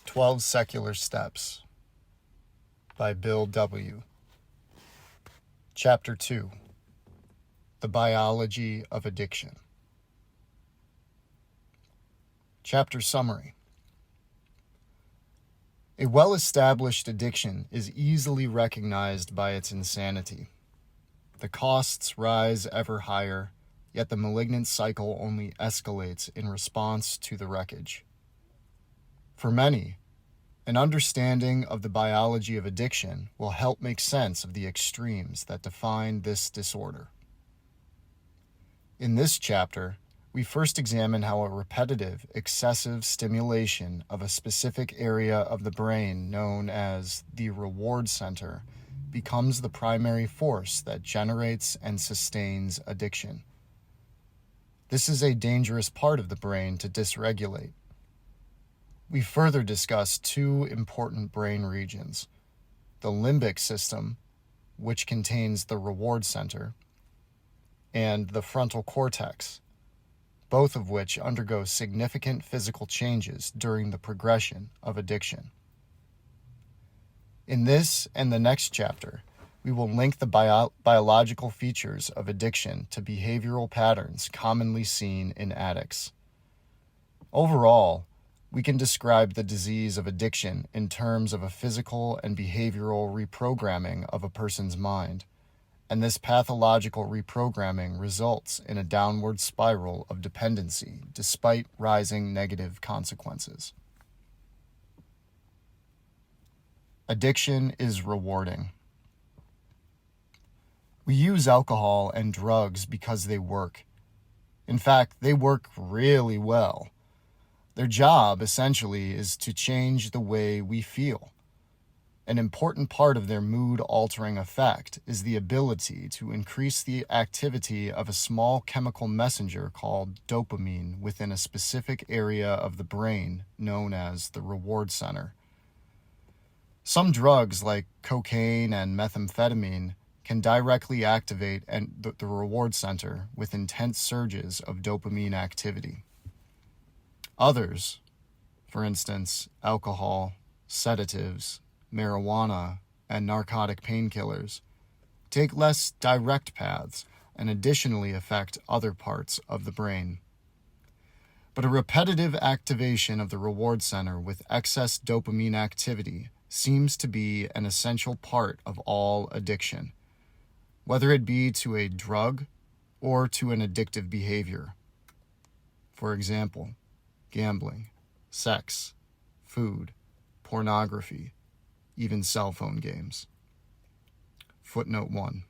12 Secular Steps by Bill W. Chapter 2. The Biology of Addiction. Chapter Summary. A well-established addiction is easily recognized by its insanity. The costs rise ever higher, yet the malignant cycle only escalates in response to the wreckage. For many, an understanding of the biology of addiction will help make sense of the extremes that define this disorder. In this chapter, we first examine how a repetitive, excessive stimulation of a specific area of the brain known as the reward center becomes the primary force that generates and sustains addiction. This is a dangerous part of the brain to dysregulate. We further discuss two important brain regions: the limbic system, which contains the reward center, and the frontal cortex, both of which undergo significant physical changes during the progression of addiction. In this and the next chapter, we will link the biological features of addiction to behavioral patterns commonly seen in addicts. Overall, we can describe the disease of addiction in terms of a physical and behavioral reprogramming of a person's mind, and this pathological reprogramming results in a downward spiral of dependency despite rising negative consequences. Addiction is rewarding. We use alcohol and drugs because they work. In fact, they work really well. Their job, essentially, is to change the way we feel. An important part of their mood-altering effect is the ability to increase the activity of a small chemical messenger called dopamine within a specific area of the brain known as the reward center. Some drugs like cocaine and methamphetamine can directly activate the reward center with intense surges of dopamine activity. Others, for instance, alcohol, sedatives, marijuana, and narcotic painkillers, take less direct paths and additionally affect other parts of the brain. But a repetitive activation of the reward center with excess dopamine activity seems to be an essential part of all addiction, whether it be to a drug or to an addictive behavior. For example, gambling, sex, food, pornography, even cell phone games. Footnote 1.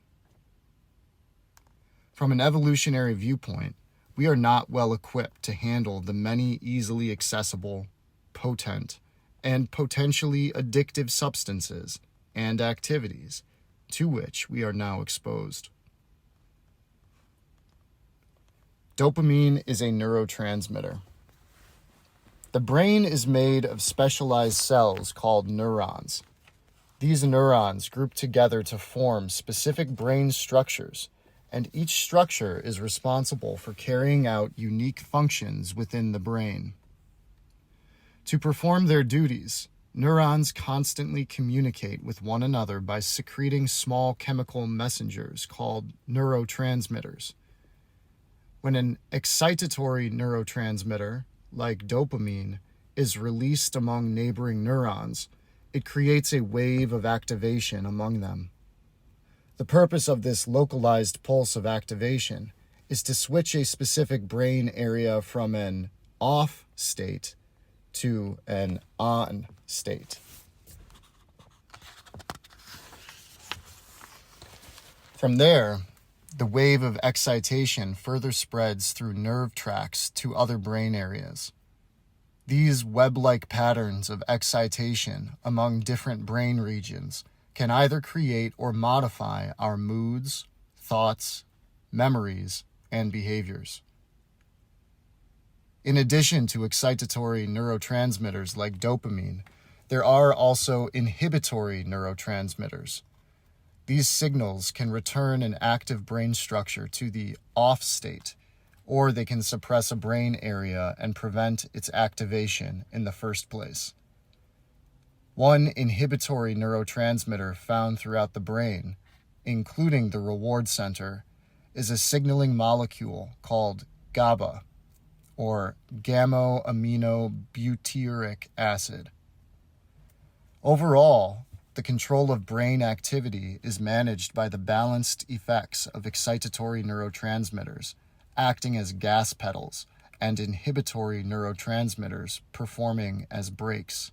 From an evolutionary viewpoint, we are not well equipped to handle the many easily accessible, potent, and potentially addictive substances and activities to which we are now exposed. Dopamine is a neurotransmitter. The brain is made of specialized cells called neurons. These neurons group together to form specific brain structures, and each structure is responsible for carrying out unique functions within the brain. To perform their duties, neurons constantly communicate with one another by secreting small chemical messengers called neurotransmitters. When an excitatory neurotransmitter, like dopamine, is released among neighboring neurons, it creates a wave of activation among them. The purpose of this localized pulse of activation is to switch a specific brain area from an off state to an on state. From there, the wave of excitation further spreads through nerve tracts to other brain areas. These web-like patterns of excitation among different brain regions can either create or modify our moods, thoughts, memories, and behaviors. In addition to excitatory neurotransmitters like dopamine, there are also inhibitory neurotransmitters. These signals can return an active brain structure to the off state, or they can suppress a brain area and prevent its activation in the first place. One inhibitory neurotransmitter found throughout the brain, including the reward center, is a signaling molecule called GABA, or gamma-aminobutyric acid. Overall, the control of brain activity is managed by the balanced effects of excitatory neurotransmitters, acting as gas pedals, and inhibitory neurotransmitters performing as brakes.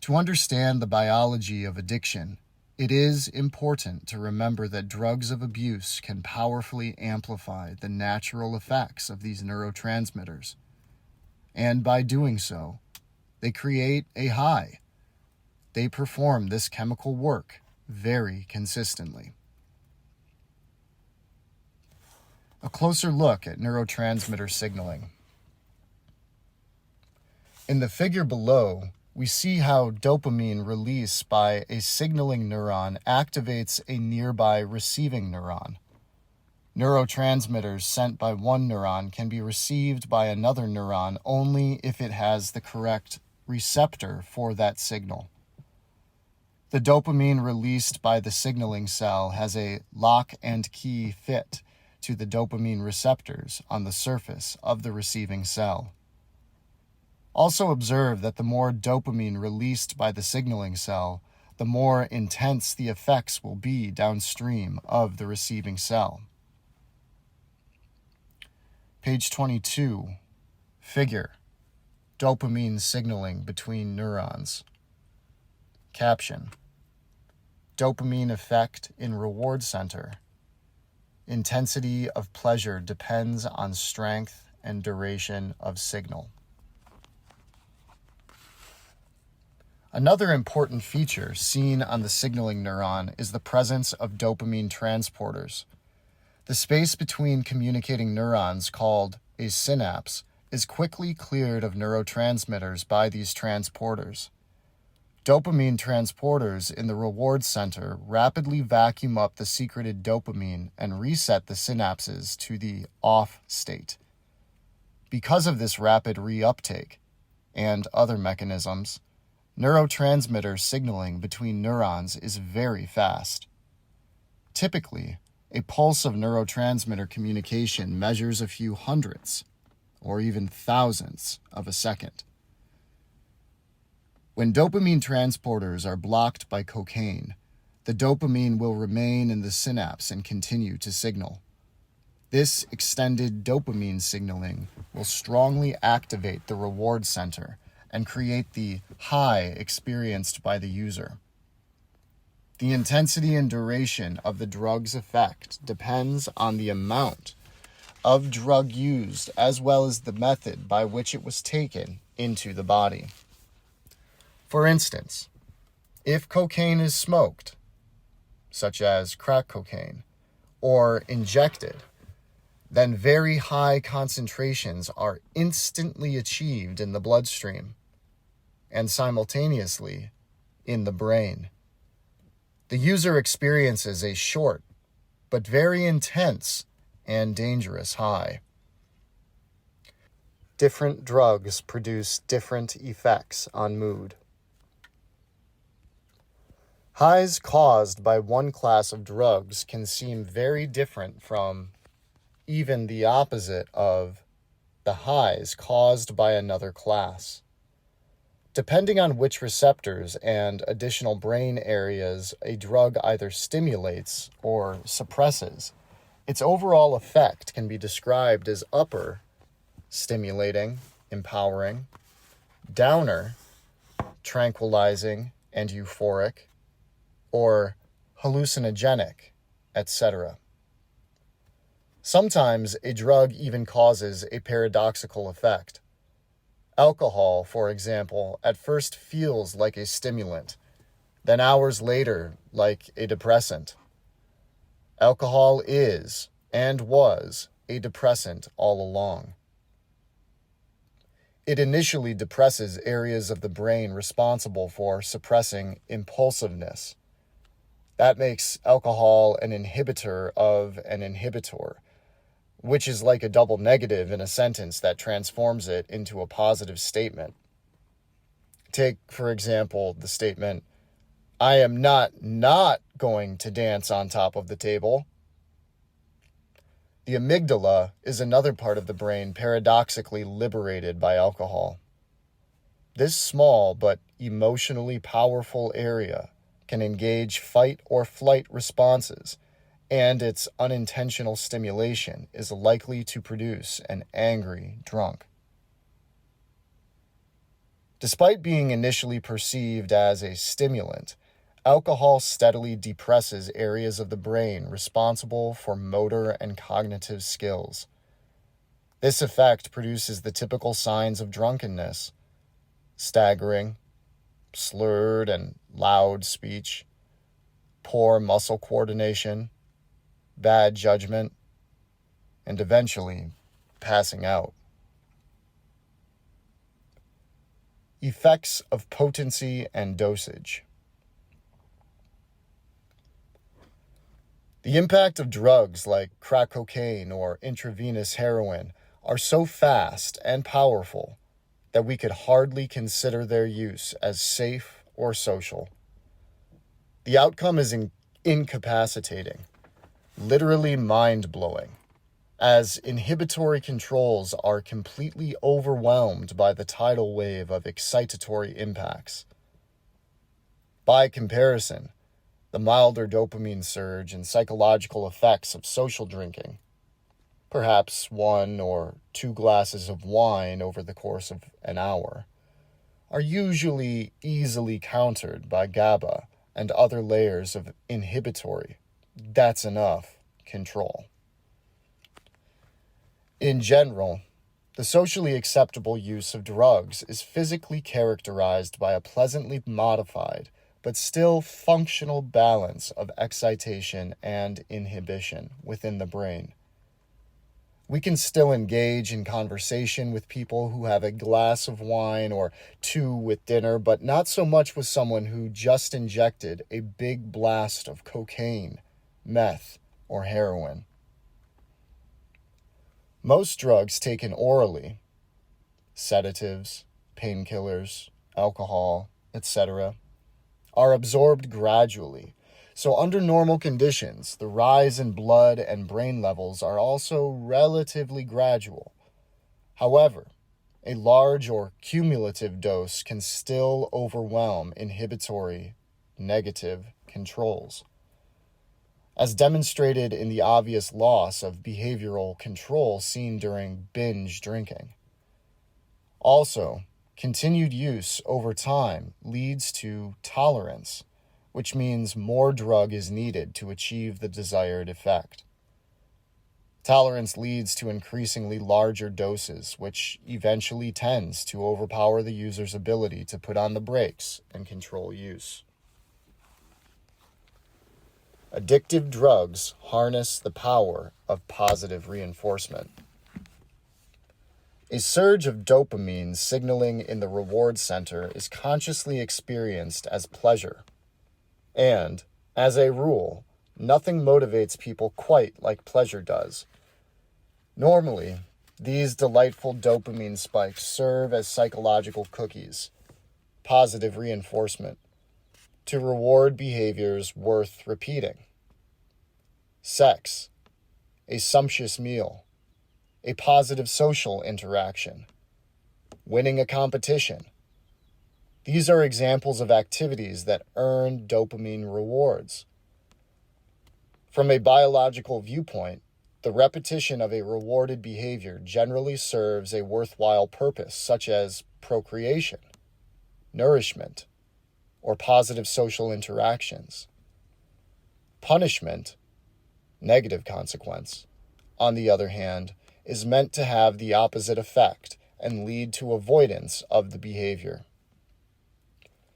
To understand the biology of addiction, it is important to remember that drugs of abuse can powerfully amplify the natural effects of these neurotransmitters. And by doing so, they create a high. They perform this chemical work very consistently. A closer look at neurotransmitter signaling. In the figure below, we see how dopamine release by a signaling neuron activates a nearby receiving neuron. Neurotransmitters sent by one neuron can be received by another neuron only if it has the correct receptor for that signal. The dopamine released by the signaling cell has a lock and key fit to the dopamine receptors on the surface of the receiving cell. Also observe that the more dopamine released by the signaling cell, the more intense the effects will be downstream of the receiving cell. Page 22, figure, dopamine signaling between neurons. Caption, dopamine effect in reward center. Intensity of pleasure depends on strength and duration of signal. Another important feature seen on the signaling neuron is the presence of dopamine transporters. The space between communicating neurons, called a synapse, is quickly cleared of neurotransmitters by these transporters. Dopamine transporters in the reward center rapidly vacuum up the secreted dopamine and reset the synapses to the off state. Because of this rapid reuptake and other mechanisms, neurotransmitter signaling between neurons is very fast. Typically, a pulse of neurotransmitter communication measures a few hundredths or even thousandths of a second. When dopamine transporters are blocked by cocaine, the dopamine will remain in the synapse and continue to signal. This extended dopamine signaling will strongly activate the reward center and create the high experienced by the user. The intensity and duration of the drug's effect depends on the amount of drug used as well as the method by which it was taken into the body. For instance, if cocaine is smoked, such as crack cocaine, or injected, then very high concentrations are instantly achieved in the bloodstream and simultaneously in the brain. The user experiences a short but very intense and dangerous high. Different drugs produce different effects on mood. Highs caused by one class of drugs can seem very different from even the opposite of the highs caused by another class. Depending on which receptors and additional brain areas a drug either stimulates or suppresses, its overall effect can be described as upper, stimulating, empowering, downer, tranquilizing and euphoric, or hallucinogenic, etc. Sometimes a drug even causes a paradoxical effect. Alcohol, for example, at first feels like a stimulant, then hours later like a depressant. Alcohol is and was a depressant all along. It initially depresses areas of the brain responsible for suppressing impulsiveness. That makes alcohol an inhibitor of an inhibitor, which is like a double negative in a sentence that transforms it into a positive statement. Take, for example, the statement, "I am not going to dance on top of the table." The amygdala is another part of the brain paradoxically liberated by alcohol. This small but emotionally powerful area can engage fight or flight responses, and its unintentional stimulation is likely to produce an angry drunk. Despite being initially perceived as a stimulant, alcohol steadily depresses areas of the brain responsible for motor and cognitive skills. This effect produces the typical signs of drunkenness: staggering, slurred and loud speech, poor muscle coordination, bad judgment, and eventually passing out. Effects of potency and dosage. The impact of drugs like crack cocaine or intravenous heroin are so fast and powerful that we could hardly consider their use as safe or social. The outcome is incapacitating, literally mind-blowing, as inhibitory controls are completely overwhelmed by the tidal wave of excitatory impacts. By comparison, the milder dopamine surge and psychological effects of social drinking, perhaps 1 or 2 glasses of wine over the course of an hour, are usually easily countered by GABA and other layers of inhibitory, that's enough, control. In general, the socially acceptable use of drugs is physically characterized by a pleasantly modified but still functional balance of excitation and inhibition within the brain. We can still engage in conversation with people who have a glass of wine or 2 with dinner, but not so much with someone who just injected a big blast of cocaine, meth, or heroin. Most drugs taken orally, sedatives, painkillers, alcohol, etc., are absorbed gradually. So under normal conditions, the rise in blood and brain levels are also relatively gradual. However, a large or cumulative dose can still overwhelm inhibitory, negative controls, as demonstrated in the obvious loss of behavioral control seen during binge drinking. Also, continued use over time leads to tolerance, which means more drug is needed to achieve the desired effect. Tolerance leads to increasingly larger doses, which eventually tends to overpower the user's ability to put on the brakes and control use. Addictive drugs harness the power of positive reinforcement. A surge of dopamine signaling in the reward center is consciously experienced as pleasure. And, as a rule, nothing motivates people quite like pleasure does. Normally, these delightful dopamine spikes serve as psychological cookies, positive reinforcement, to reward behaviors worth repeating. Sex, a sumptuous meal, a positive social interaction, winning a competition. These are examples of activities that earn dopamine rewards. From a biological viewpoint, the repetition of a rewarded behavior generally serves a worthwhile purpose, such as procreation, nourishment, or positive social interactions. Punishment, negative consequence, on the other hand, is meant to have the opposite effect and lead to avoidance of the behavior.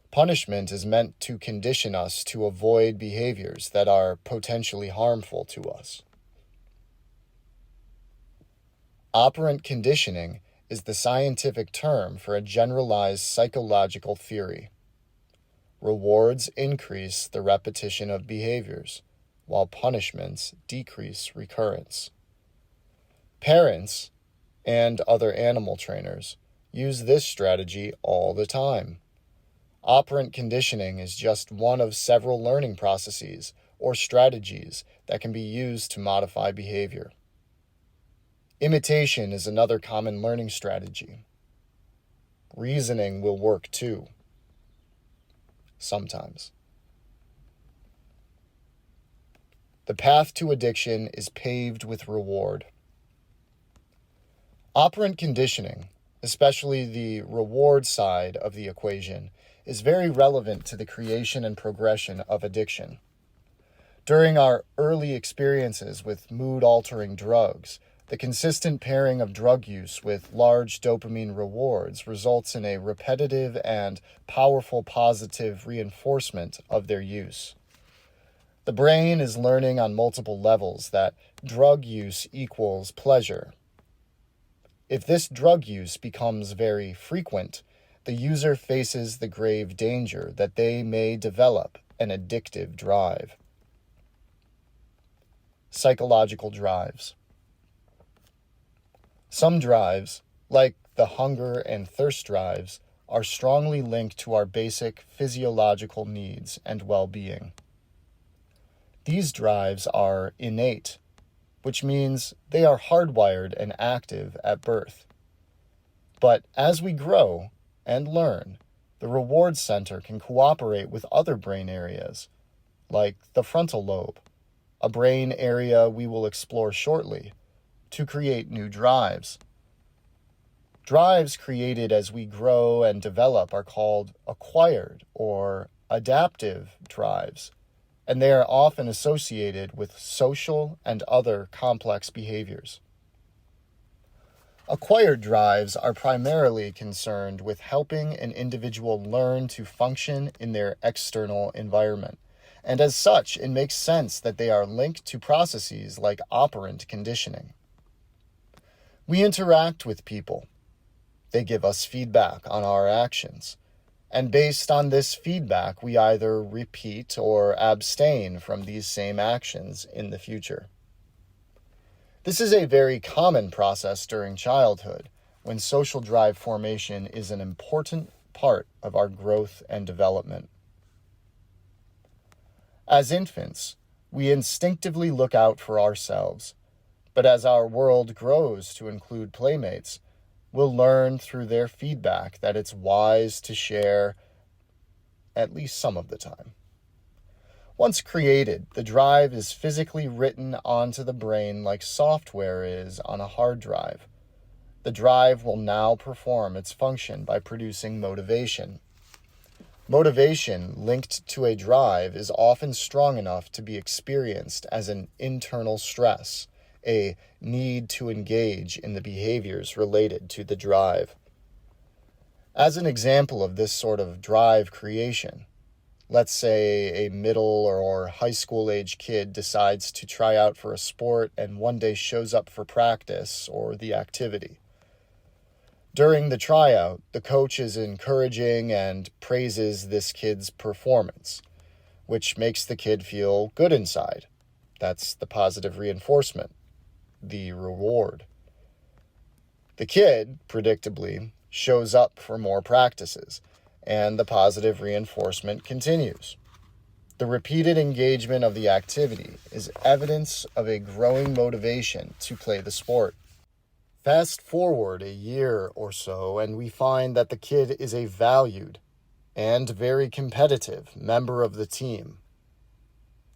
Punishment is meant to condition us to avoid behaviors that are potentially harmful to us. Operant conditioning is the scientific term for a generalized psychological theory. Rewards increase the repetition of behaviors, while punishments decrease recurrence. Parents and other animal trainers use this strategy all the time. Operant conditioning is just one of several learning processes or strategies that can be used to modify behavior. Imitation is another common learning strategy. Reasoning will work too, sometimes. The path to addiction is paved with reward. Operant conditioning, especially the reward side of the equation, is very relevant to the creation and progression of addiction. During our early experiences with mood-altering drugs, the consistent pairing of drug use with large dopamine rewards results in a repetitive and powerful positive reinforcement of their use. The brain is learning on multiple levels that drug use equals pleasure. If this drug use becomes very frequent, the user faces the grave danger that they may develop an addictive drive. Psychological drives. Some drives, like the hunger and thirst drives, are strongly linked to our basic physiological needs and well-being. These drives are innate, which means they are hardwired and active at birth. But as we grow and learn, the reward center can cooperate with other brain areas, like the frontal lobe, a brain area we will explore shortly, to create new drives. Drives created as we grow and develop are called acquired or adaptive drives, and they are often associated with social and other complex behaviors. Acquired drives are primarily concerned with helping an individual learn to function in their external environment, and as such, it makes sense that they are linked to processes like operant conditioning. We interact with people. They give us feedback on our actions. And based on this feedback, we either repeat or abstain from these same actions in the future. This is a very common process during childhood, when social drive formation is an important part of our growth and development. As infants, we instinctively look out for ourselves. But as our world grows to include playmates, we'll learn through their feedback that it's wise to share at least some of the time. Once created, the drive is physically written onto the brain like software is on a hard drive. The drive will now perform its function by producing motivation. Motivation linked to a drive is often strong enough to be experienced as an internal stress, a need to engage in the behaviors related to the drive. As an example of this sort of drive creation, let's say a middle or high school age kid decides to try out for a sport and one day shows up for practice or the activity. During the tryout, the coach is encouraging and praises this kid's performance, which makes the kid feel good inside. That's the positive reinforcement, the reward. The kid, predictably, shows up for more practices, and the positive reinforcement continues. The repeated engagement of the activity is evidence of a growing motivation to play the sport. Fast forward a year or so, and we find that the kid is a valued and very competitive member of the team.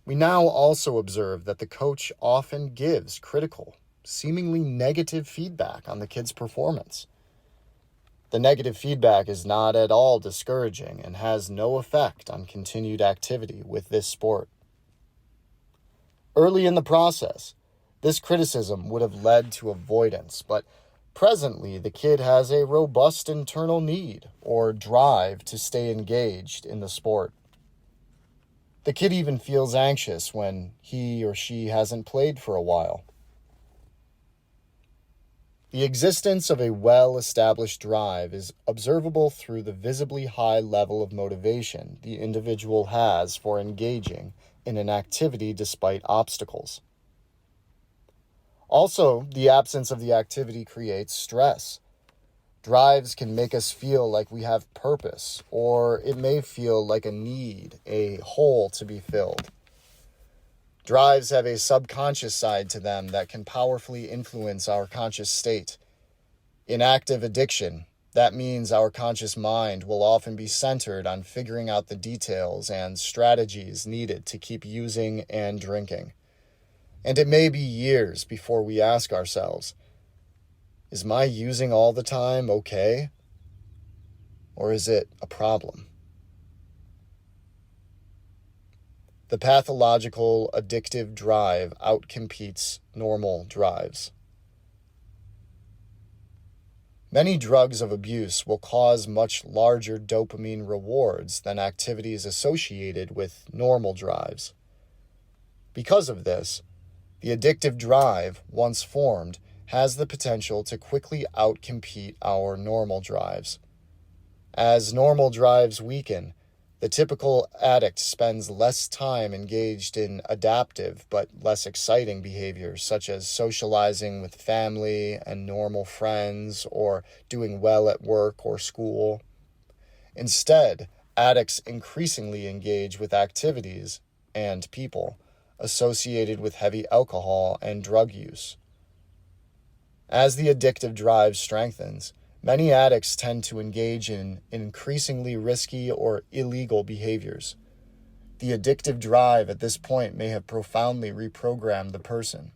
We now also observe that the coach often gives critical, seemingly negative feedback on the kid's performance. The negative feedback is not at all discouraging and has no effect on continued activity with this sport. Early in the process, this criticism would have led to avoidance, but presently the kid has a robust internal need or drive to stay engaged in the sport. The kid even feels anxious when he or she hasn't played for a while. The existence of a well-established drive is observable through the visibly high level of motivation the individual has for engaging in an activity despite obstacles. Also, the absence of the activity creates stress. Drives can make us feel like we have purpose, or it may feel like a need, a hole to be filled. Drives have a subconscious side to them that can powerfully influence our conscious state. In active addiction, that means our conscious mind will often be centered on figuring out the details and strategies needed to keep using and drinking. And it may be years before we ask ourselves, is my using all the time okay? Or is it a problem? The pathological addictive drive outcompetes normal drives. Many drugs of abuse will cause much larger dopamine rewards than activities associated with normal drives. Because of this, the addictive drive, once formed, has the potential to quickly outcompete our normal drives. As normal drives weaken, the typical addict spends less time engaged in adaptive but less exciting behaviors such as socializing with family and normal friends or doing well at work or school. Instead, addicts increasingly engage with activities and people associated with heavy alcohol and drug use. As the addictive drive strengthens, many addicts tend to engage in increasingly risky or illegal behaviors. The addictive drive at this point may have profoundly reprogrammed the person.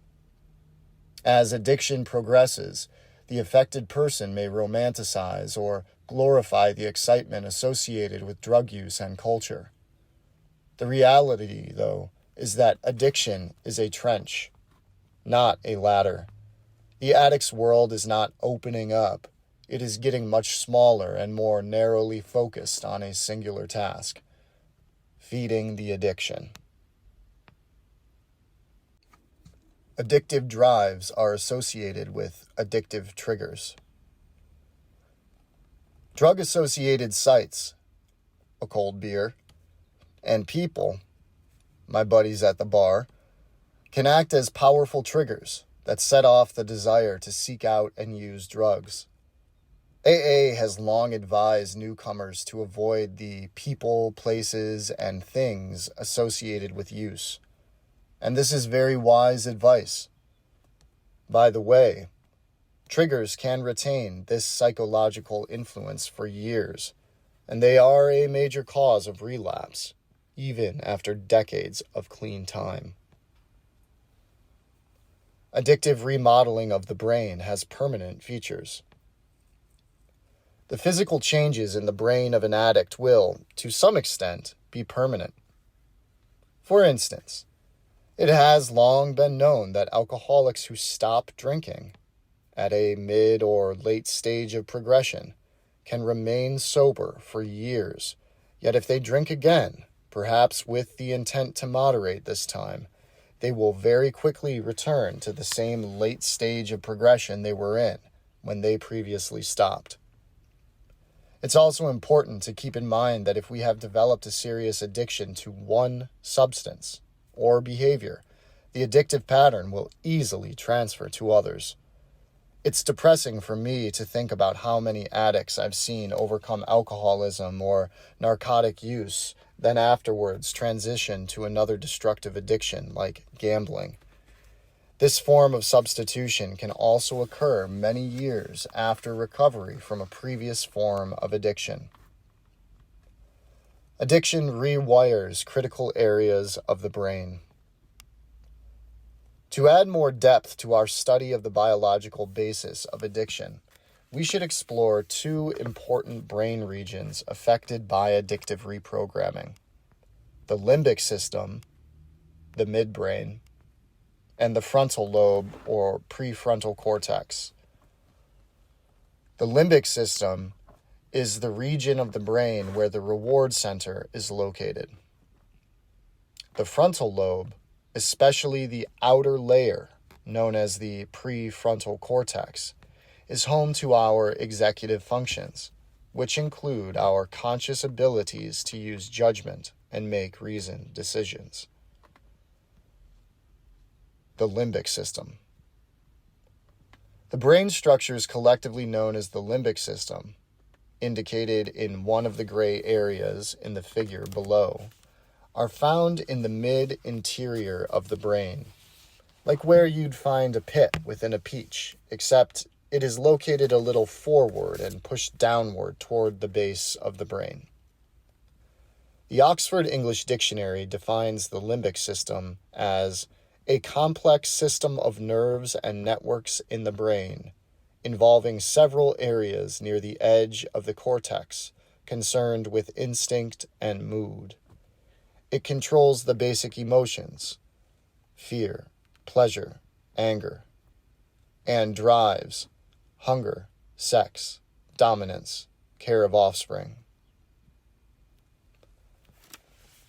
As addiction progresses, the affected person may romanticize or glorify the excitement associated with drug use and culture. The reality, though, is that addiction is a trench, not a ladder. The addict's world is not opening up. It is getting much smaller and more narrowly focused on a singular task: feeding the addiction. Addictive drives are associated with addictive triggers. Drug-associated sites, a cold beer, and people, my buddies at the bar, can act as powerful triggers that set off the desire to seek out and use drugs. AA has long advised newcomers to avoid the people, places, and things associated with use. And this is very wise advice. By the way, triggers can retain this psychological influence for years, and they are a major cause of relapse, even after decades of clean time. Addictive remodeling of the brain has permanent features. The physical changes in the brain of an addict will, to some extent, be permanent. For instance, it has long been known that alcoholics who stop drinking at a mid or late stage of progression can remain sober for years, yet if they drink again, perhaps with the intent to moderate this time, they will very quickly return to the same late stage of progression they were in when they previously stopped. It's also important to keep in mind that if we have developed a serious addiction to one substance or behavior, the addictive pattern will easily transfer to others. It's depressing for me to think about how many addicts I've seen overcome alcoholism or narcotic use, then afterwards transition to another destructive addiction like gambling. This form of substitution can also occur many years after recovery from a previous form of addiction. Addiction rewires critical areas of the brain. To add more depth to our study of the biological basis of addiction, we should explore two important brain regions affected by addictive reprogramming: the limbic system, the midbrain, and the frontal lobe or prefrontal cortex. The limbic system is the region of the brain where the reward center is located. The frontal lobe, especially the outer layer, known as the prefrontal cortex, is home to our executive functions, which include our conscious abilities to use judgment and make reasoned decisions. The limbic system. The brain structures collectively known as the limbic system, indicated in one of the gray areas in the figure below, are found in the mid-interior of the brain, like where you'd find a pit within a peach, except it is located a little forward and pushed downward toward the base of the brain. The Oxford English Dictionary defines the limbic system as a complex system of nerves and networks in the brain, involving several areas near the edge of the cortex, concerned with instinct and mood. It controls the basic emotions, fear, pleasure, anger, and drives, hunger, sex, dominance, care of offspring.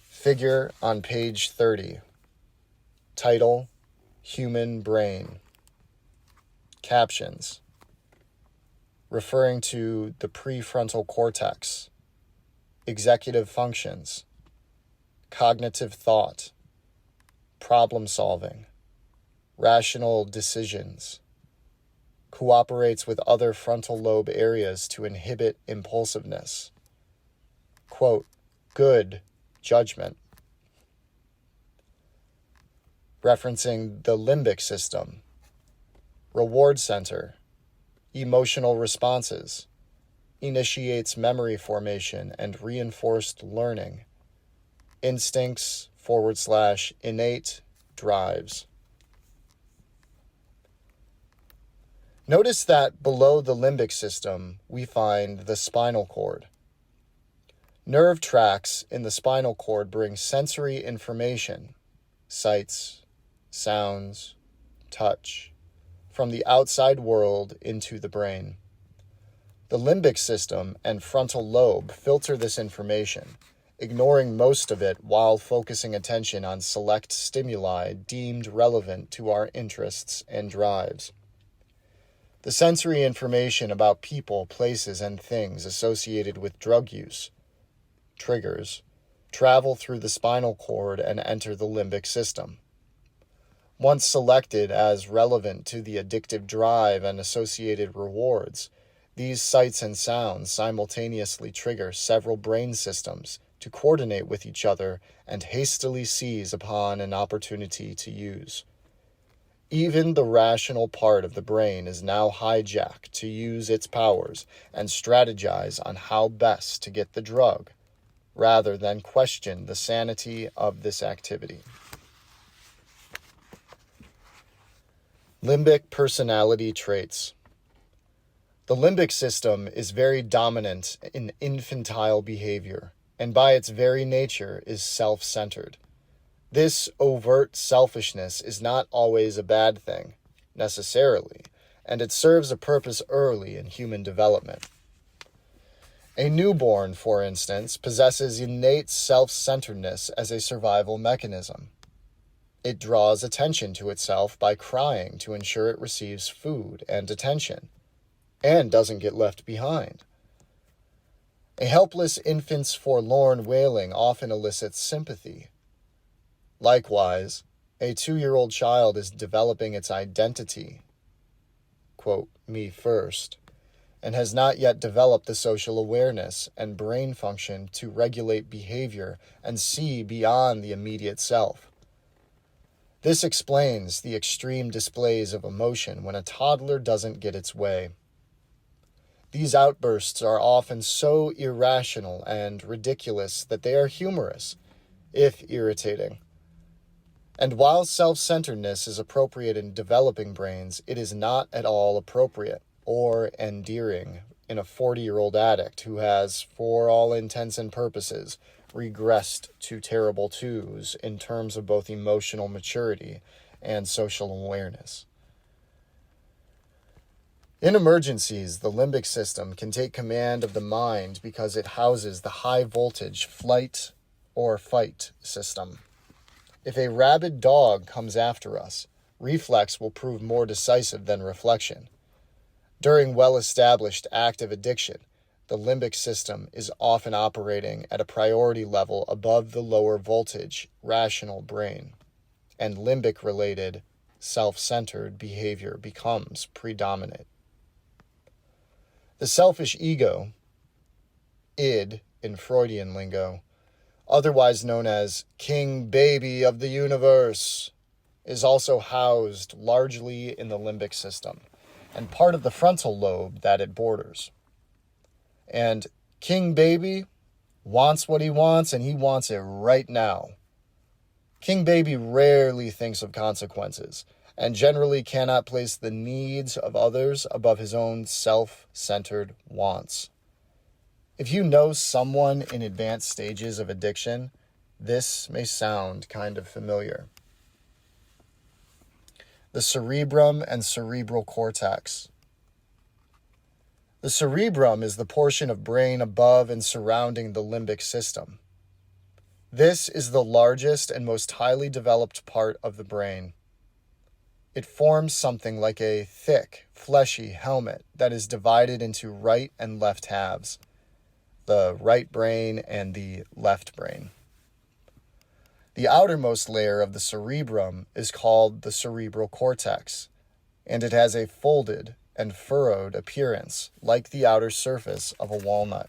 Figure on page 30. Title, Human Brain. Captions, referring to the prefrontal cortex, executive functions, cognitive thought, problem solving, rational decisions, cooperates with other frontal lobe areas to inhibit impulsiveness. Quote, good judgment. Referencing the limbic system, reward center, emotional responses, initiates memory formation and reinforced learning, instincts / innate drives. Notice that below the limbic system, we find the spinal cord. Nerve tracts in the spinal cord bring sensory information, sights, sounds, touch, from the outside world into the brain. The limbic system and frontal lobe filter this information, ignoring most of it while focusing attention on select stimuli deemed relevant to our interests and drives. The sensory information about people, places, and things associated with drug use, triggers, travel through the spinal cord and enter the limbic system. Once selected as relevant to the addictive drive and associated rewards, these sights and sounds simultaneously trigger several brain systems to coordinate with each other and hastily seize upon an opportunity to use. Even the rational part of the brain is now hijacked to use its powers and strategize on how best to get the drug, rather than question the sanity of this activity. Limbic personality traits. The limbic system is very dominant in infantile behavior, and by its very nature is self-centered. This overt selfishness is not always a bad thing, necessarily, and it serves a purpose early in human development. A newborn, for instance, possesses innate self-centeredness as a survival mechanism. It draws attention to itself by crying to ensure it receives food and attention, and doesn't get left behind. A helpless infant's forlorn wailing often elicits sympathy. Likewise, a 2-year-old child is developing its identity, quote, me first, and has not yet developed the social awareness and brain function to regulate behavior and see beyond the immediate self. This explains the extreme displays of emotion when a toddler doesn't get its way. These outbursts are often so irrational and ridiculous that they are humorous, if irritating. And while self-centeredness is appropriate in developing brains, it is not at all appropriate or endearing in a 40-year-old addict who has, for all intents and purposes, regressed to terrible twos in terms of both emotional maturity and social awareness. In emergencies, the limbic system can take command of the mind because it houses the high-voltage flight or fight system. If a rabid dog comes after us, reflex will prove more decisive than reflection. During well-established active addiction, the limbic system is often operating at a priority level above the lower voltage rational brain, and limbic-related self-centered behavior becomes predominant. The selfish ego, id in Freudian lingo, otherwise known as king baby of the universe, is also housed largely in the limbic system and part of the frontal lobe that it borders. And king baby wants what he wants, and he wants it right now. King baby rarely thinks of consequences and generally cannot place the needs of others above his own self-centered wants. If you know someone in advanced stages of addiction, this may sound kind of familiar. The cerebrum and cerebral cortex. The cerebrum is the portion of brain above and surrounding the limbic system. This is the largest and most highly developed part of the brain. It forms something like a thick, fleshy helmet that is divided into right and left halves, the right brain and the left brain. The outermost layer of the cerebrum is called the cerebral cortex, and it has a folded and furrowed appearance like the outer surface of a walnut.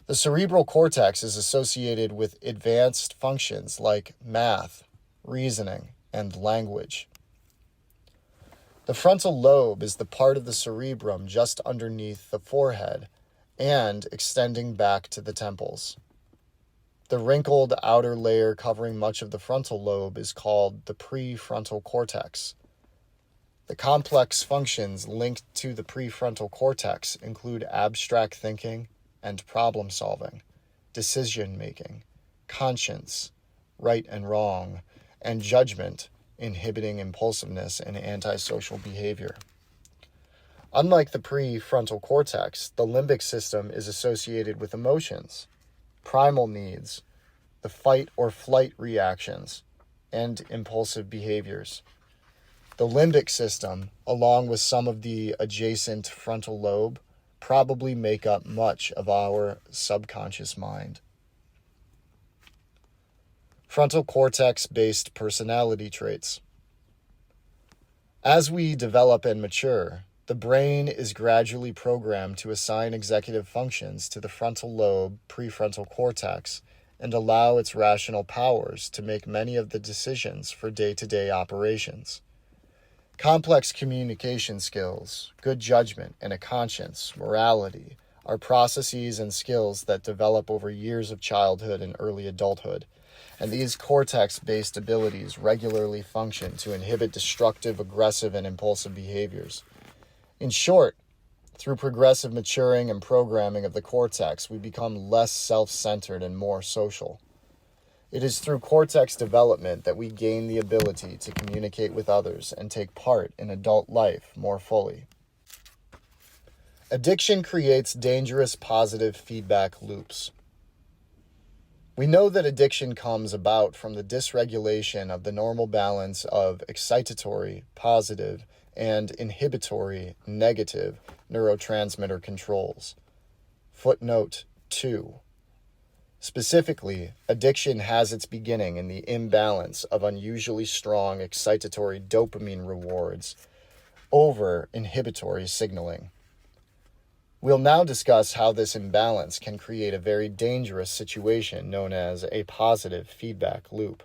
The cerebral cortex is associated with advanced functions like math, reasoning, and language. The frontal lobe is the part of the cerebrum just underneath the forehead and extending back to the temples. The wrinkled outer layer covering much of the frontal lobe is called the prefrontal cortex. The complex functions linked to the prefrontal cortex include abstract thinking and problem solving, decision making, conscience, right and wrong, and judgment, inhibiting impulsiveness and antisocial behavior. Unlike the prefrontal cortex, the limbic system is associated with emotions, primal needs, the fight or flight reactions, and impulsive behaviors. The limbic system, along with some of the adjacent frontal lobe, probably make up much of our subconscious mind. Frontal cortex-based personality traits. As we develop and mature, the brain is gradually programmed to assign executive functions to the frontal lobe, prefrontal cortex, and allow its rational powers to make many of the decisions for day-to-day operations. Complex communication skills, good judgment, and a conscience, morality, are processes and skills that develop over years of childhood and early adulthood, and these cortex-based abilities regularly function to inhibit destructive, aggressive, and impulsive behaviors. In short, through progressive maturing and programming of the cortex, we become less self-centered and more social. It is through cortex development that we gain the ability to communicate with others and take part in adult life more fully. Addiction creates dangerous positive feedback loops. We know that addiction comes about from the dysregulation of the normal balance of excitatory, positive, and inhibitory, negative neurotransmitter controls. Footnote 2. Specifically, addiction has its beginning in the imbalance of unusually strong excitatory dopamine rewards over inhibitory signaling. We'll now discuss how this imbalance can create a very dangerous situation known as a positive feedback loop.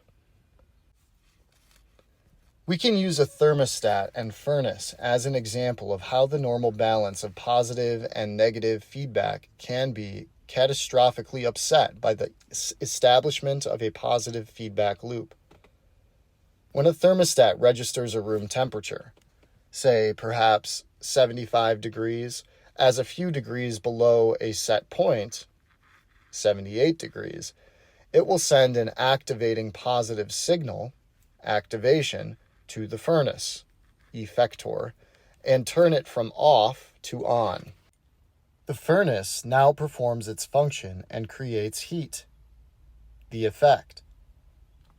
We can use a thermostat and furnace as an example of how the normal balance of positive and negative feedback can be catastrophically upset by the establishment of a positive feedback loop. When a thermostat registers a room temperature, say perhaps 75 degrees, as a few degrees below a set point, 78 degrees, it will send an activating positive signal, activation, to the furnace, effector, and turn it from off to on. The furnace now performs its function and creates heat, the effect.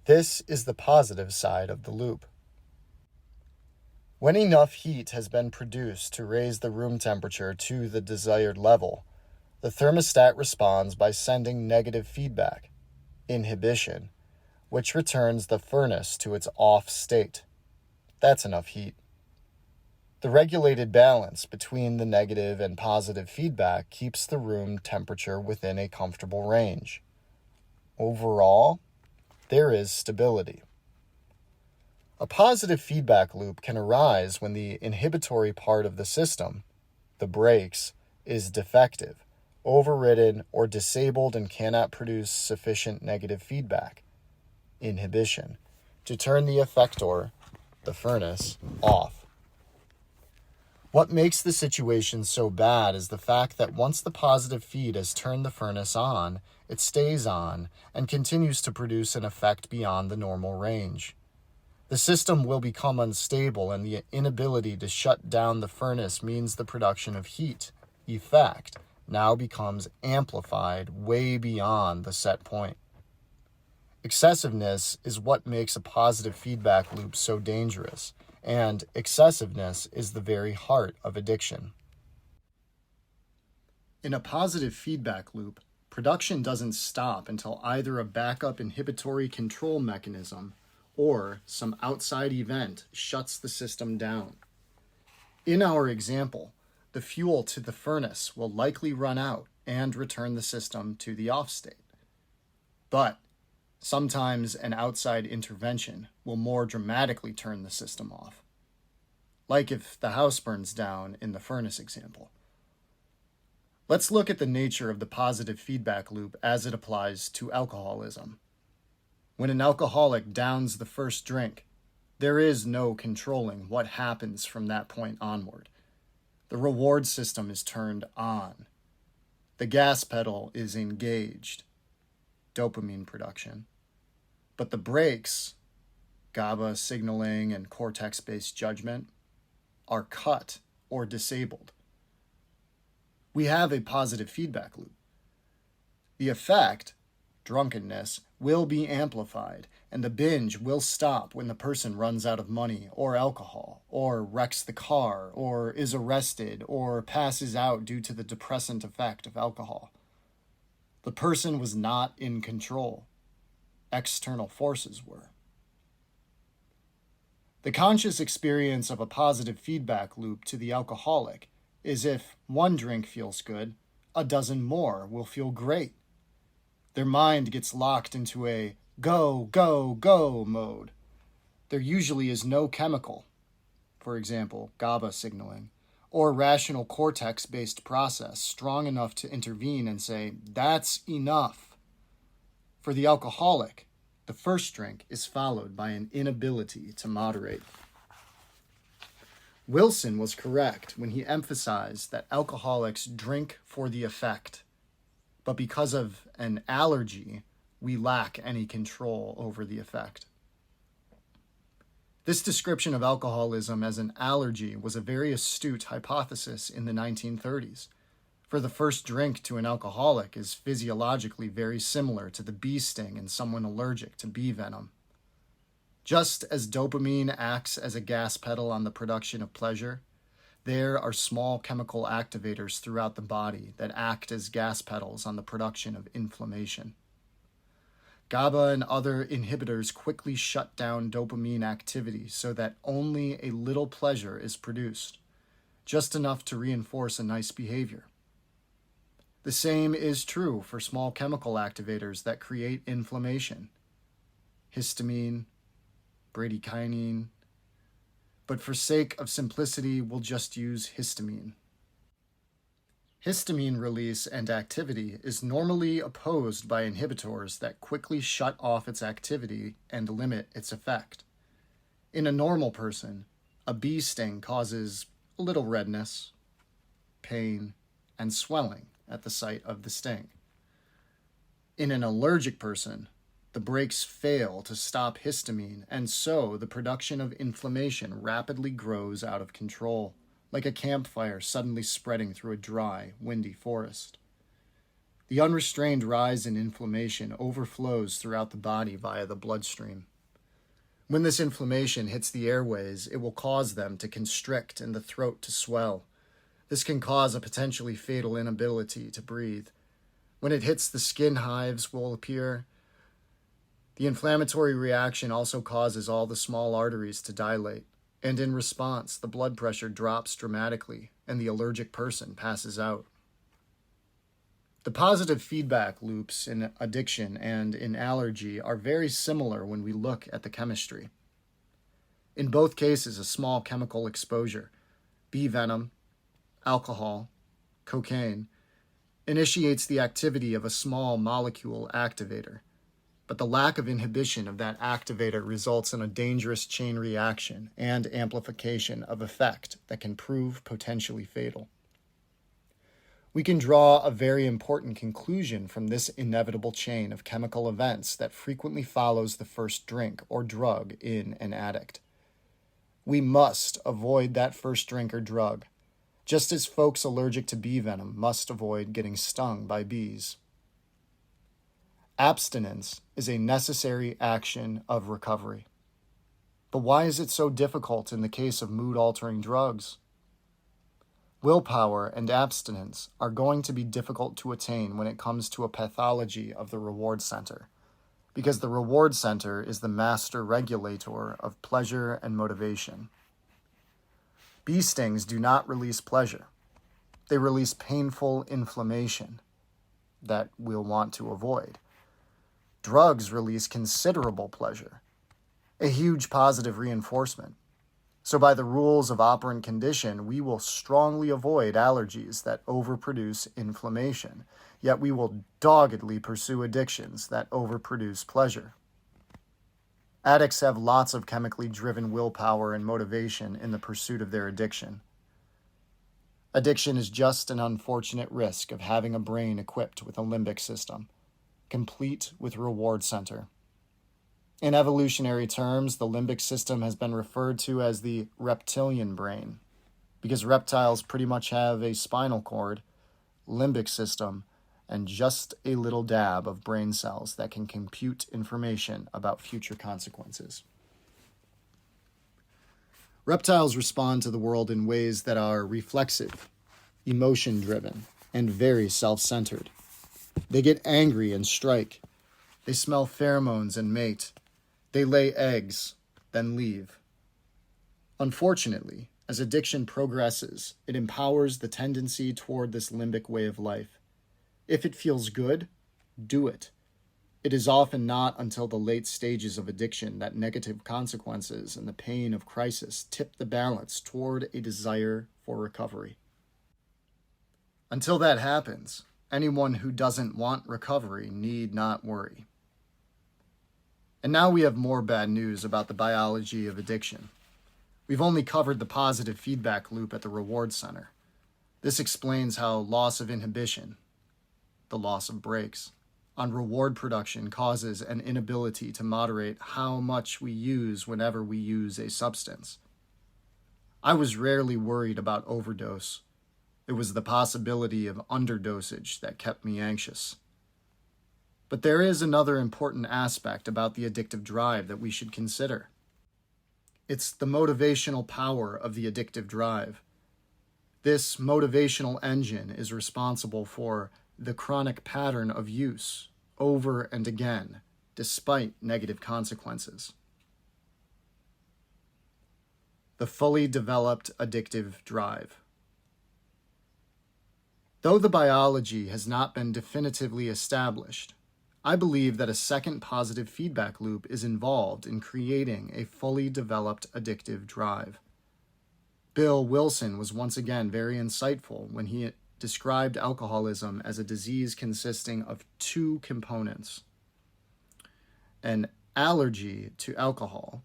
This is the positive side of the loop. When enough heat has been produced to raise the room temperature to the desired level, the thermostat responds by sending negative feedback, inhibition, which returns the furnace to its off state, That's enough heat. The regulated balance between the negative and positive feedback keeps the room temperature within a comfortable range. Overall, there is stability. A positive feedback loop can arise when the inhibitory part of the system, the brakes, is defective, overridden, or disabled and cannot produce sufficient negative feedback, inhibition, to turn the effector, the furnace, off. What makes the situation so bad is the fact that once the positive feed has turned the furnace on, it stays on and continues to produce an effect beyond the normal range. The system will become unstable, and the inability to shut down the furnace means the production of heat, effect, now becomes amplified way beyond the set point. Excessiveness is what makes a positive feedback loop so dangerous, and excessiveness is the very heart of addiction. In a positive feedback loop, production doesn't stop until either a backup inhibitory control mechanism or some outside event shuts the system down. In our example, the fuel to the furnace will likely run out and return the system to the off state. But sometimes an outside intervention will more dramatically turn the system off, like if the house burns down in the furnace example. Let's look at the nature of the positive feedback loop as it applies to alcoholism. When an alcoholic downs the first drink, there is no controlling what happens from that point onward. The reward system is turned on. The gas pedal is engaged, dopamine production. But the brakes, GABA signaling and cortex-based judgment, are cut or disabled. We have a positive feedback loop. The effect, drunkenness, will be amplified, and the binge will stop when the person runs out of money or alcohol, or wrecks the car, or is arrested, or passes out due to the depressant effect of alcohol. The person was not in control. External forces were. The conscious experience of a positive feedback loop to the alcoholic is if one drink feels good, a dozen more will feel great. Their mind gets locked into a go, go, go mode. There usually is no chemical, for example, GABA signaling, or rational cortex-based process strong enough to intervene and say, that's enough. For the alcoholic, the first drink is followed by an inability to moderate. Wilson was correct when he emphasized that alcoholics drink for the effect, but because of an allergy, we lack any control over the effect. This description of alcoholism as an allergy was a very astute hypothesis in the 1930s. For the first drink to an alcoholic is physiologically very similar to the bee sting in someone allergic to bee venom. Just as dopamine acts as a gas pedal on the production of pleasure, there are small chemical activators throughout the body that act as gas pedals on the production of inflammation. GABA and other inhibitors quickly shut down dopamine activity so that only a little pleasure is produced, just enough to reinforce a nice behavior. The same is true for small chemical activators that create inflammation. Histamine, bradykinin, but for sake of simplicity, we'll just use histamine. Histamine release and activity is normally opposed by inhibitors that quickly shut off its activity and limit its effect. In a normal person, a bee sting causes a little redness, pain, and swelling at the site of the sting. In an allergic person, the brakes fail to stop histamine, and so the production of inflammation rapidly grows out of control, like a campfire suddenly spreading through a dry, windy forest. The unrestrained rise in inflammation overflows throughout the body via the bloodstream. When this inflammation hits the airways, it will cause them to constrict and the throat to swell. This can cause a potentially fatal inability to breathe. When it hits the skin, hives will appear. The inflammatory reaction also causes all the small arteries to dilate. And in response, the blood pressure drops dramatically and the allergic person passes out. The positive feedback loops in addiction and in allergy are very similar when we look at the chemistry. In both cases, a small chemical exposure, bee venom, alcohol, cocaine, initiates the activity of a small molecule activator, but the lack of inhibition of that activator results in a dangerous chain reaction and amplification of effect that can prove potentially fatal. We can draw a very important conclusion from this inevitable chain of chemical events that frequently follows the first drink or drug in an addict. We must avoid that first drink or drug, just as folks allergic to bee venom must avoid getting stung by bees. Abstinence is a necessary action of recovery. But why is it so difficult in the case of mood-altering drugs? Willpower and abstinence are going to be difficult to attain when it comes to a pathology of the reward center, because the reward center is the master regulator of pleasure and motivation. Bee stings do not release pleasure. They release painful inflammation that we'll want to avoid. Drugs release considerable pleasure, a huge positive reinforcement. So by the rules of operant condition, we will strongly avoid allergies that overproduce inflammation, yet we will doggedly pursue addictions that overproduce pleasure. Addicts have lots of chemically driven willpower and motivation in the pursuit of their addiction. Addiction is just an unfortunate risk of having a brain equipped with a limbic system, complete with reward center. In evolutionary terms, the limbic system has been referred to as the reptilian brain, because reptiles pretty much have a spinal cord, limbic system, and just a little dab of brain cells that can compute information about future consequences. Reptiles respond to the world in ways that are reflexive, emotion-driven, and very self-centered. They get angry and strike. They smell pheromones and mate. They lay eggs, then leave. Unfortunately, as addiction progresses, it empowers the tendency toward this limbic way of life. If it feels good, do it. It is often not until the late stages of addiction that negative consequences and the pain of crisis tip the balance toward a desire for recovery. Until that happens, anyone who doesn't want recovery need not worry. And now we have more bad news about the biology of addiction. We've only covered the positive feedback loop at the reward center. This explains how loss of inhibition, the loss of brakes, on reward production causes an inability to moderate how much we use whenever we use a substance. I was rarely worried about overdose. It was the possibility of underdosage that kept me anxious. But there is another important aspect about the addictive drive that we should consider. It's the motivational power of the addictive drive. This motivational engine is responsible for the chronic pattern of use over and again, despite negative consequences. The fully developed addictive drive. Though the biology has not been definitively established, I believe that a second positive feedback loop is involved in creating a fully developed addictive drive. Bill Wilson was once again very insightful when he described alcoholism as a disease consisting of two components: an allergy to alcohol,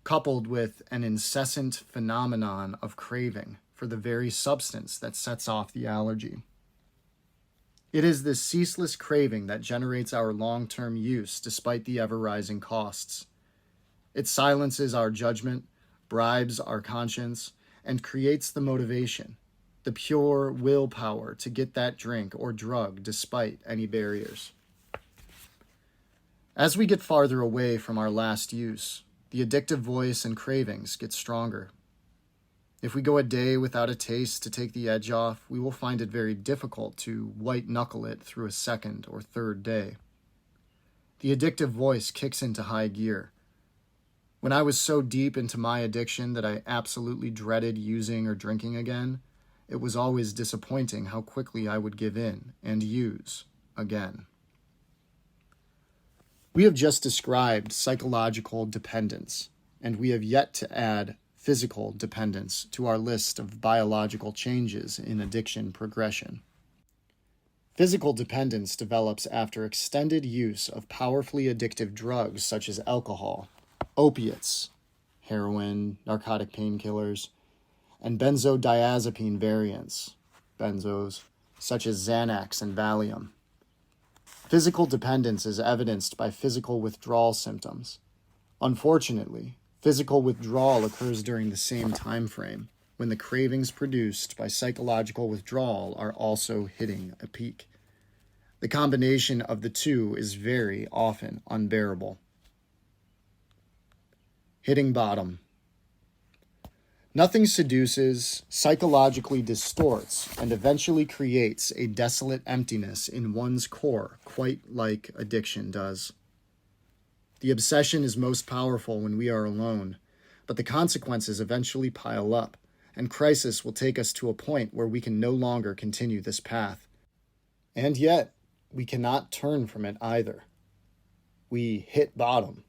coupled with an incessant phenomenon of craving for the very substance that sets off the allergy. It is this ceaseless craving that generates our long-term use despite the ever-rising costs. It silences our judgment, bribes our conscience, and creates the motivation, the pure willpower to get that drink or drug despite any barriers. As we get farther away from our last use, the addictive voice and cravings get stronger. If we go a day without a taste to take the edge off, we will find it very difficult to white-knuckle it through a second or third day. The addictive voice kicks into high gear. When I was so deep into my addiction that I absolutely dreaded using or drinking again, it was always disappointing how quickly I would give in and use again. We have just described psychological dependence, and we have yet to add physical dependence to our list of biological changes in addiction progression. Physical dependence develops after extended use of powerfully addictive drugs such as alcohol, opiates, heroin, narcotic painkillers, and benzodiazepine variants, benzos, such as Xanax and Valium. Physical dependence is evidenced by physical withdrawal symptoms. Unfortunately, physical withdrawal occurs during the same time frame, when the cravings produced by psychological withdrawal are also hitting a peak. The combination of the two is very often unbearable. Hitting bottom. Nothing seduces, psychologically distorts, and eventually creates a desolate emptiness in one's core, quite like addiction does. The obsession is most powerful when we are alone, but the consequences eventually pile up, and crisis will take us to a point where we can no longer continue this path. And yet, we cannot turn from it either. We hit bottom.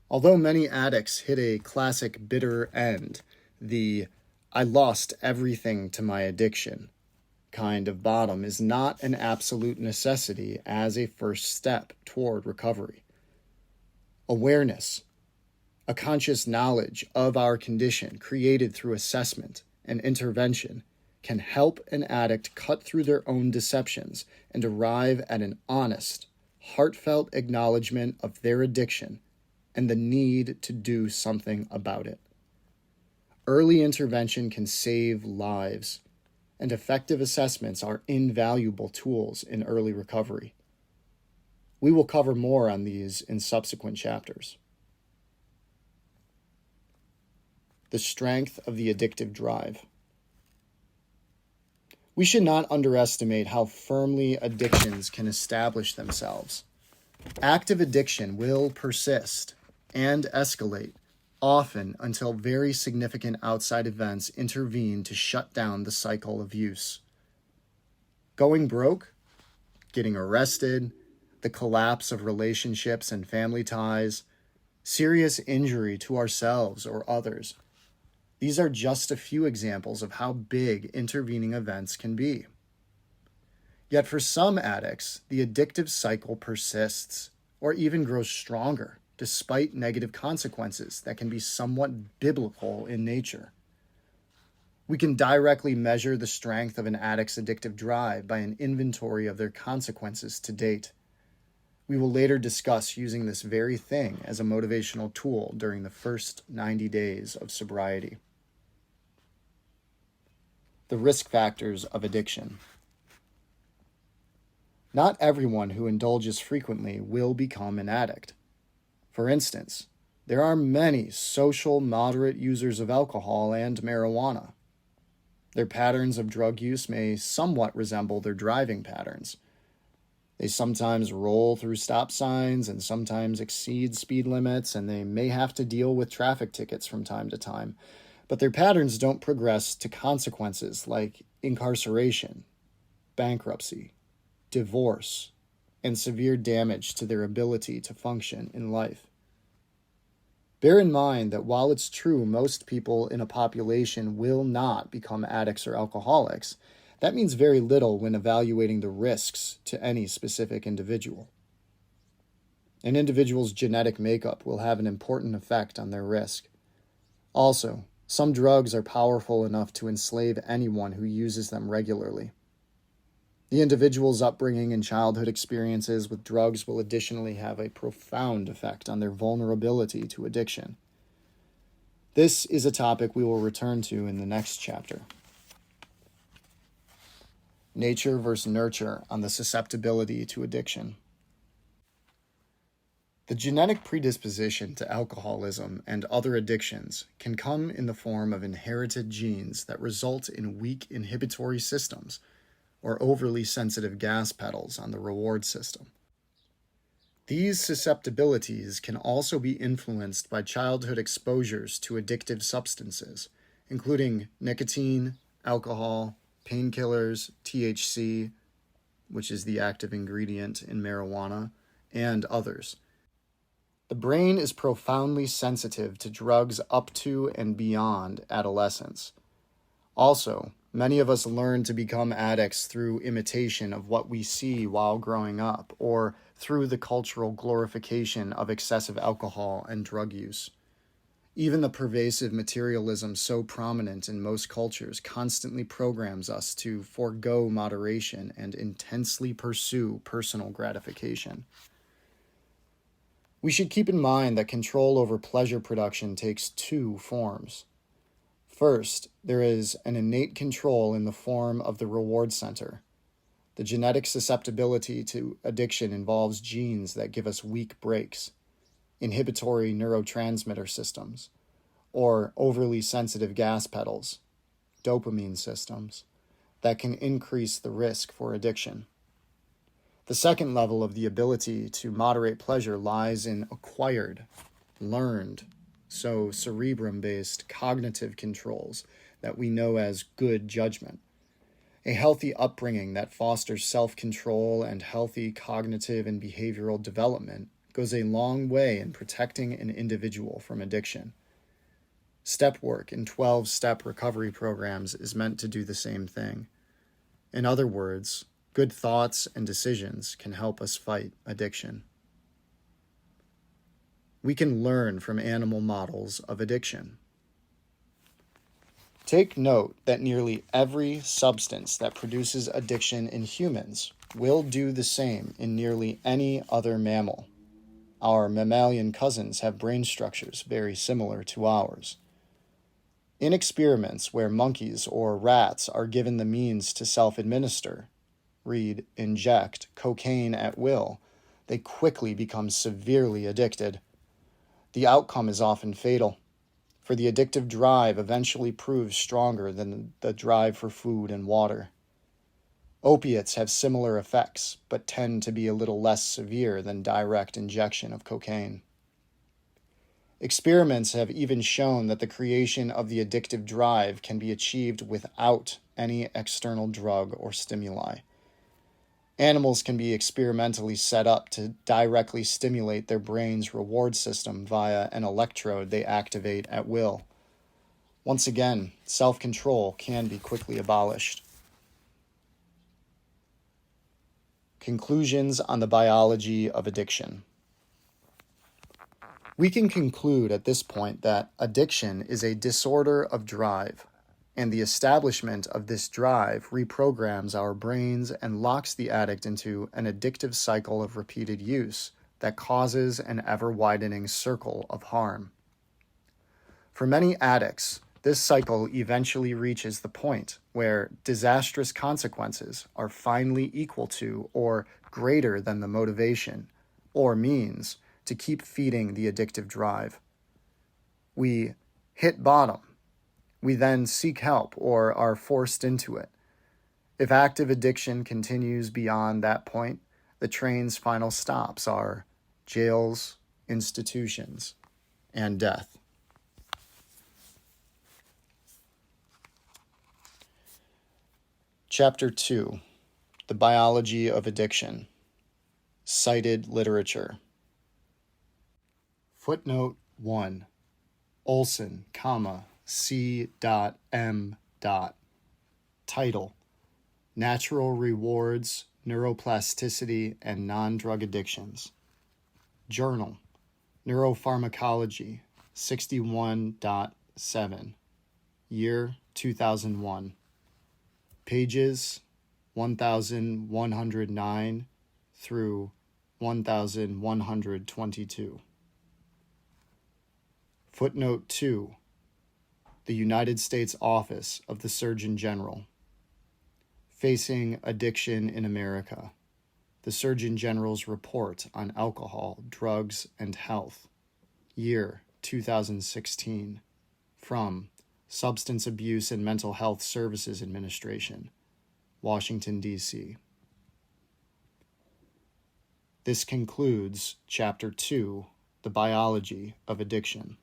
Although many addicts hit a classic bitter end, the "I lost everything to my addiction" kind of bottom is not an absolute necessity as a first step toward recovery. Awareness, a conscious knowledge of our condition created through assessment and intervention, can help an addict cut through their own deceptions and arrive at an honest, heartfelt acknowledgement of their addiction and the need to do something about it. Early intervention can save lives, and effective assessments are invaluable tools in early recovery. We will cover more on these in subsequent chapters. The strength of the addictive drive. We should not underestimate how firmly addictions can establish themselves. Active addiction will persist and escalate, often until very significant outside events intervene to shut down the cycle of use. Going broke, getting arrested, the collapse of relationships and family ties, serious injury to ourselves or others. These are just a few examples of how big intervening events can be. Yet for some addicts, the addictive cycle persists or even grows stronger, despite negative consequences that can be somewhat biblical in nature. We can directly measure the strength of an addict's addictive drive by an inventory of their consequences to date. We will later discuss using this very thing as a motivational tool during the first 90 days of sobriety. The risk factors of addiction. Not everyone who indulges frequently will become an addict. For instance, there are many social moderate users of alcohol and marijuana. Their patterns of drug use may somewhat resemble their driving patterns. They sometimes roll through stop signs and sometimes exceed speed limits, and they may have to deal with traffic tickets from time to time. But their patterns don't progress to consequences like incarceration, bankruptcy, divorce, and severe damage to their ability to function in life. Bear in mind that while it's true most people in a population will not become addicts or alcoholics, that means very little when evaluating the risks to any specific individual. An individual's genetic makeup will have an important effect on their risk. Also, some drugs are powerful enough to enslave anyone who uses them regularly. The individual's upbringing and childhood experiences with drugs will additionally have a profound effect on their vulnerability to addiction. This is a topic we will return to in the next chapter. Nature versus nurture on the susceptibility to addiction. The genetic predisposition to alcoholism and other addictions can come in the form of inherited genes that result in weak inhibitory systems or overly sensitive gas pedals on the reward system. These susceptibilities can also be influenced by childhood exposures to addictive substances, including nicotine, alcohol, painkillers, THC, which is the active ingredient in marijuana, and others. The brain is profoundly sensitive to drugs up to and beyond adolescence. Also, many of us learn to become addicts through imitation of what we see while growing up, or through the cultural glorification of excessive alcohol and drug use. Even the pervasive materialism so prominent in most cultures constantly programs us to forego moderation and intensely pursue personal gratification. We should keep in mind that control over pleasure production takes two forms. First, there is an innate control in the form of the reward center. The genetic susceptibility to addiction involves genes that give us weak brakes, inhibitory neurotransmitter systems, or overly sensitive gas pedals, dopamine systems, that can increase the risk for addiction. The second level of the ability to moderate pleasure lies in acquired, learned, so cerebrum-based cognitive controls that we know as good judgment. A healthy upbringing that fosters self-control and healthy cognitive and behavioral development goes a long way in protecting an individual from addiction. Step work in 12-step recovery programs is meant to do the same thing. In other words, good thoughts and decisions can help us fight addiction. We can learn from animal models of addiction. Take note that nearly every substance that produces addiction in humans will do the same in nearly any other mammal. Our mammalian cousins have brain structures very similar to ours. In experiments where monkeys or rats are given the means to self-administer, read inject, cocaine at will, they quickly become severely addicted. The outcome is often fatal, for the addictive drive eventually proves stronger than the drive for food and water. Opiates have similar effects, but tend to be a little less severe than direct injection of cocaine. Experiments have even shown that the creation of the addictive drive can be achieved without any external drug or stimuli. Animals can be experimentally set up to directly stimulate their brain's reward system via an electrode they activate at will. Once again, self-control can be quickly abolished. Conclusions on the biology of addiction. We can conclude at this point that addiction is a disorder of drive, and the establishment of this drive reprograms our brains and locks the addict into an addictive cycle of repeated use that causes an ever-widening circle of harm. For many addicts, this cycle eventually reaches the point where disastrous consequences are finally equal to or greater than the motivation or means to keep feeding the addictive drive. We hit bottom. We then seek help or are forced into it. If active addiction continues beyond that point, the train's final stops are jails, institutions, and death. Chapter 2, The Biology of Addiction. Cited literature. Footnote 1. Olson, C.M. Title: Natural Rewards, Neuroplasticity, and Non-Drug Addictions. Journal: Neuropharmacology, 61.7. Year 2001. Pages 1109 through 1122. Footnote 2. The United States Office of the Surgeon General. Facing Addiction in America. The Surgeon General's Report on Alcohol, Drugs, and Health. Year 2016. From Substance Abuse and Mental Health Services Administration, Washington, D.C. This concludes Chapter 2, The Biology of Addiction.